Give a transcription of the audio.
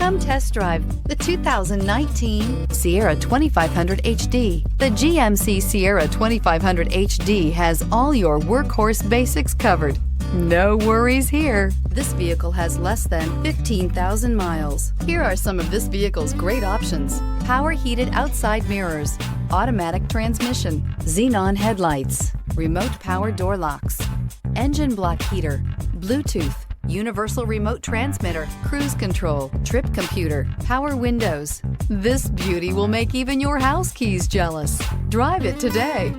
Come test drive the 2019 Sierra 2500 HD. The GMC Sierra 2500 HD has all your workhorse basics covered. No worries here. This vehicle has less than 15,000 miles. Here are some of this vehicle's great options: power heated outside mirrors, automatic transmission, xenon headlights, remote power door locks, engine block heater, Bluetooth, universal remote transmitter, cruise control, trip computer, power windows. This beauty will make even your house keys jealous. Drive it today.